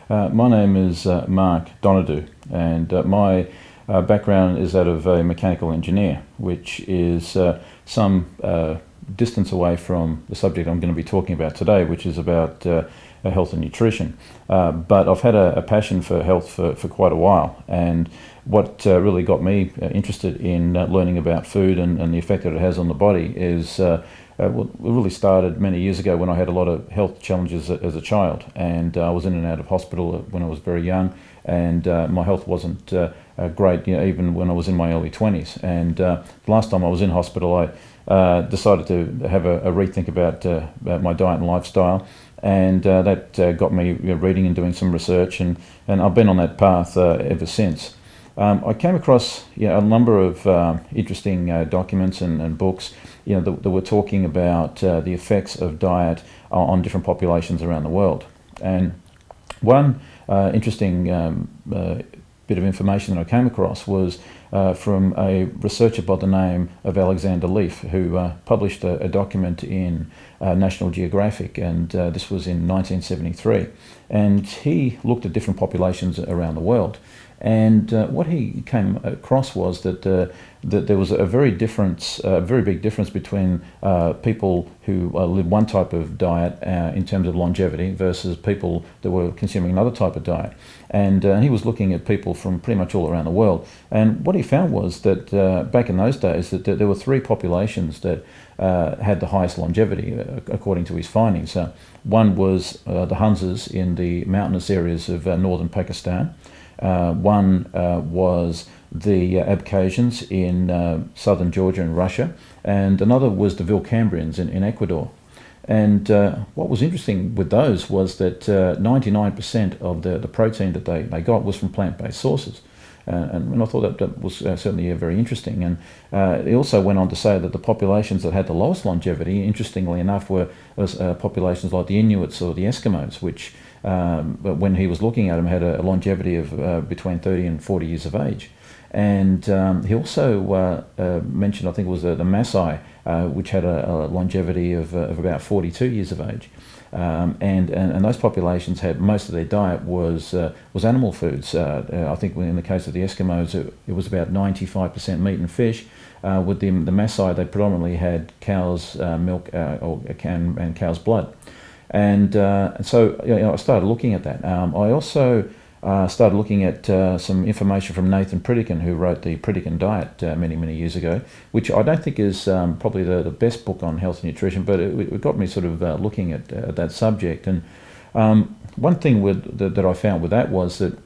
My name is Mark Doneddu, and my background is that of a mechanical engineer, which is some distance away from the subject I'm going to be talking about today, which is about health and nutrition. But I've had a passion for health for quite a while, and what really got me interested in learning about food and the effect that it has on the body is well, it really started many years ago when I had a lot of health challenges as a child, and I was in and out of hospital when I was very young, and my health wasn't great, even when I was in my early 20s. And the last time I was in hospital, I decided to have a rethink about my diet and lifestyle, and that got me reading and doing some research, and I've been on that path ever since. I came across a number of interesting documents and books that were talking about the effects of diet on different populations around the world. And one interesting bit of information that I came across was from a researcher by the name of Alexander Leaf, who published a document in National Geographic, and this was in 1973. And he looked at different populations around the world. And what he came across was that that there was a very big difference between people who lived one type of diet in terms of longevity versus people that were consuming another type of diet. And he was looking at people from pretty much all around the world. And what he found was that back in those days that there were three populations that had the highest longevity, according to his findings. One was the Hunzas in the mountainous areas of northern Pakistan. One was the Abkhazians in southern Georgia and Russia, and another was the Vilcambrians in Ecuador. And what was interesting with those was that 99% of the protein that they got was from plant-based sources. And I thought that was certainly very interesting. And he also went on to say that the populations that had the lowest longevity, interestingly enough, were populations like the Inuits or the Eskimos, which when he was looking at them had a longevity of between 30 and 40 years of age. And he also mentioned, I think it was the Maasai, which had a longevity of about 42 years of age. And those populations had, most of their diet was animal foods. I think in the case of the Eskimos, it was about 95% meat and fish. With the Maasai, they predominantly had cow's milk and cow's blood. And so I started looking at that. I also started looking at some information from Nathan Pritikin, who wrote the Pritikin Diet many years ago, which I don't think is probably the best book on health and nutrition, but it got me sort of looking at that subject. And one thing that I found with that was that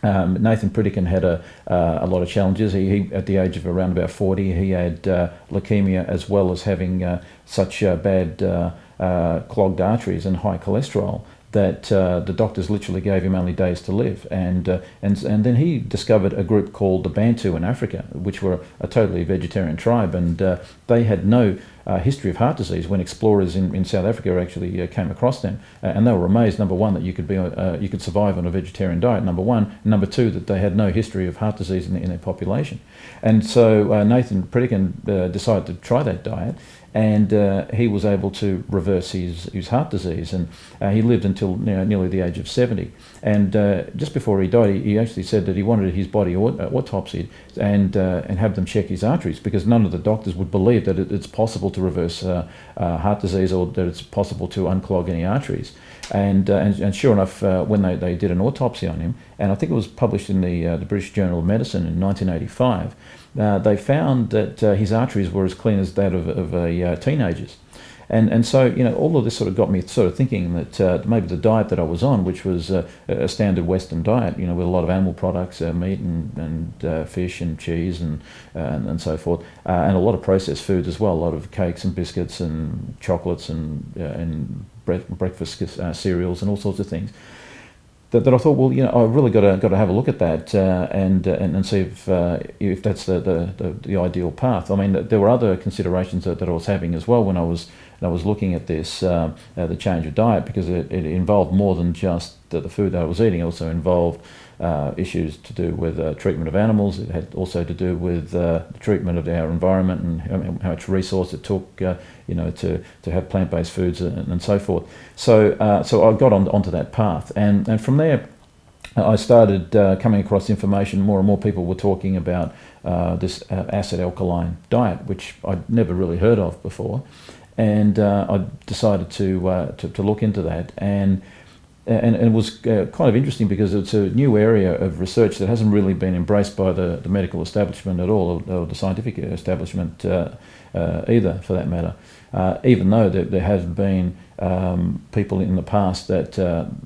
Nathan Pritikin had a lot of challenges. He at the age of around about 40, he had leukemia, as well as having such bad clogged arteries and high cholesterol that the doctors literally gave him only days to live. And then he discovered a group called the Bantu in Africa, which were a totally vegetarian tribe, and they had no history of heart disease when explorers in South Africa actually came across them, and they were amazed, number one, that you could survive on a vegetarian diet, number one, and number two, that they had no history of heart disease in their population. And so Nathan Pritikin decided to try that diet, and he was able to reverse his heart disease, and he lived until nearly the age of 70. And just before he died, he actually said that he wanted his body autopsied and have them check his arteries, because none of the doctors would believe that it's possible to reverse heart disease, or that it's possible to unclog any arteries. And sure enough, when they did an autopsy on him, and I think it was published in the British Journal of Medicine in 1985, they found that his arteries were as clean as that of a teenager's. And so, all of this sort of got me sort of thinking that maybe the diet that I was on, which was a standard Western diet, with a lot of animal products, meat and fish and cheese and so forth, and a lot of processed foods as well, a lot of cakes and biscuits and chocolates and breakfast cereals and all sorts of things. That I thought, well, I've really got to have a look at that and see if that's the ideal path. I mean, there were other considerations that I was having as well when I was I was looking at this, the change of diet, because it involved more than just the food that I was eating. It also involved issues to do with treatment of animals. It had also to do with the treatment of our environment and how much resource it took, to have plant-based foods and so forth. So I got onto that path, and from there I started coming across information. More and more people were talking about this acid alkaline diet, which I'd never really heard of before, and I decided to look into that. And it was kind of interesting because it's a new area of research that hasn't really been embraced by the medical establishment at all, or the scientific establishment either, for that matter. Even though there have been people in the past that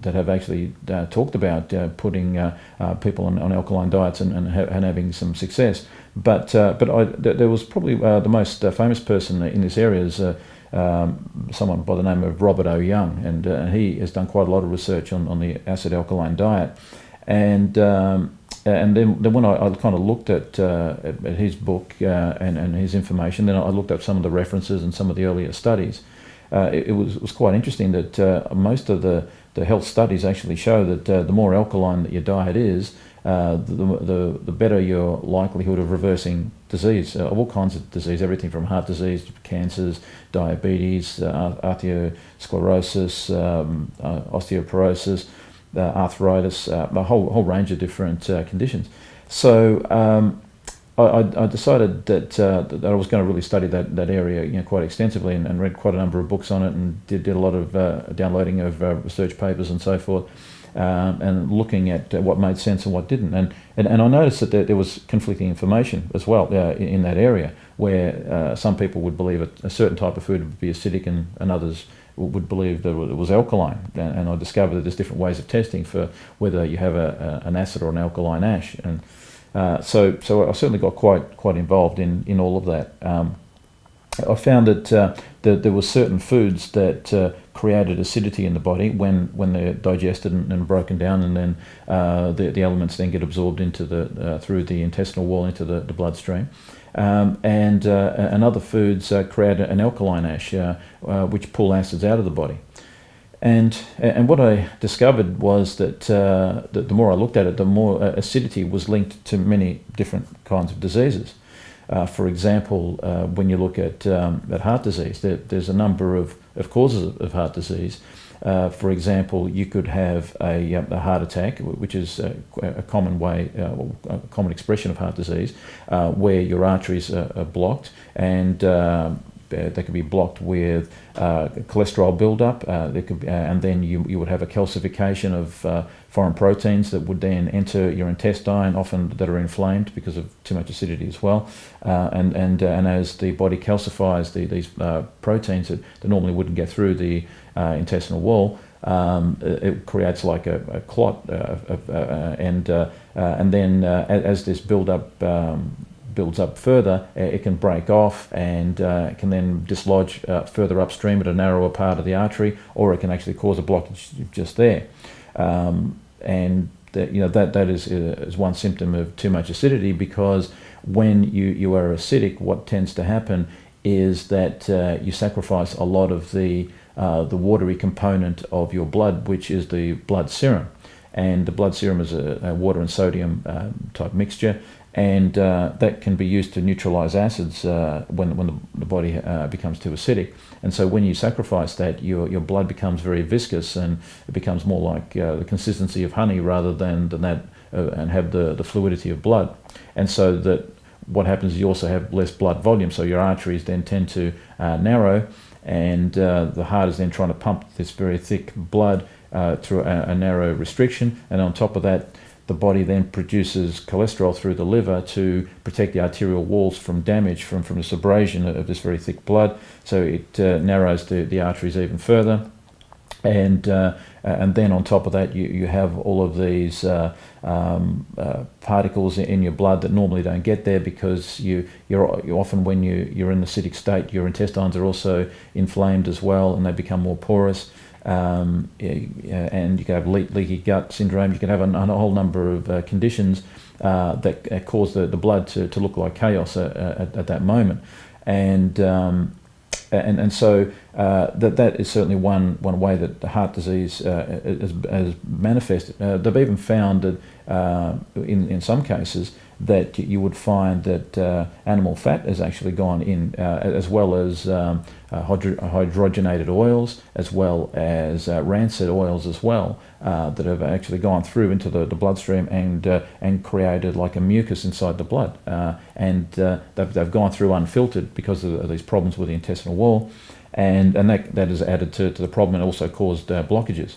have actually talked about putting people on alkaline diets and having some success. But there was probably the most famous person in this area is someone by the name of Robert O. Young, and he has done quite a lot of research on the acid alkaline diet. And then when I kind of looked at his book and his information, then I looked up some of the references and some of the earlier studies. It was quite interesting that most of the health studies actually show that the more alkaline that your diet is, the better your likelihood of reversing disease, of all kinds of disease, everything from heart disease to cancers, diabetes, arteriosclerosis, osteoporosis, arthritis, a whole range of different conditions. So I decided that I was going to really study that area, quite extensively, and read quite a number of books on it, and did a lot of downloading of research papers and so forth, and looking at what made sense and what didn't. And I noticed that there was conflicting information as well in that area, where some people would believe a certain type of food would be acidic, and others would believe that it was alkaline. And I discovered that there's different ways of testing for whether you have an acid or an alkaline ash. And so I certainly got quite involved in all of that. I found that there were certain foods that created acidity in the body when they're digested and broken down, and then the elements then get absorbed into through the intestinal wall into the bloodstream. And other foods create an alkaline ash, which pull acids out of the body. And what I discovered was that the more I looked at it, the more acidity was linked to many different kinds of diseases. For example, when you look at heart disease, there's a number of causes of heart disease. For example, you could have a heart attack, which is a common way, a common expression of heart disease, where your arteries are blocked, and they can be blocked with cholesterol buildup. And then you would have a calcification of foreign proteins that would then enter your intestine, often that are inflamed because of too much acidity as well. And as the body calcifies these proteins that normally wouldn't get through the intestinal wall, it creates like a clot, and then as this builds up further, it can break off, and it can then dislodge further upstream at a narrower part of the artery, or it can actually cause a blockage just there. And that is one symptom of too much acidity, because when you are acidic, what tends to happen is that you sacrifice a lot of the watery component of your blood, which is the blood serum. And the blood serum is a water and sodium type mixture, and that can be used to neutralize acids when the body becomes too acidic. And so when you sacrifice that, your blood becomes very viscous, and it becomes more like the consistency of honey rather than that, and have the fluidity of blood. And so that what happens is you also have less blood volume, so your arteries then tend to narrow, and the heart is then trying to pump this very thick blood through a narrow restriction. And on top of that, the body then produces cholesterol through the liver to protect the arterial walls from damage from this abrasion of this very thick blood. So it narrows the arteries even further. And then on top of that, you have all of these particles in your blood that normally don't get there, because you're often, when you're in the acidic state, your intestines are also inflamed as well, and they become more porous. And you can have leaky gut syndrome. You can have a whole number of conditions that cause the blood to look like chaos at that moment. And And so that is certainly one way that the heart disease has manifested. They've even found that in some cases that you would find that animal fat has actually gone in, as well as hydrogenated oils, as well as rancid oils as well, that have actually gone through into the bloodstream and created like a mucus inside the blood, and they've gone through unfiltered because of these problems with the intestinal wall, and that has added to the problem and also caused blockages.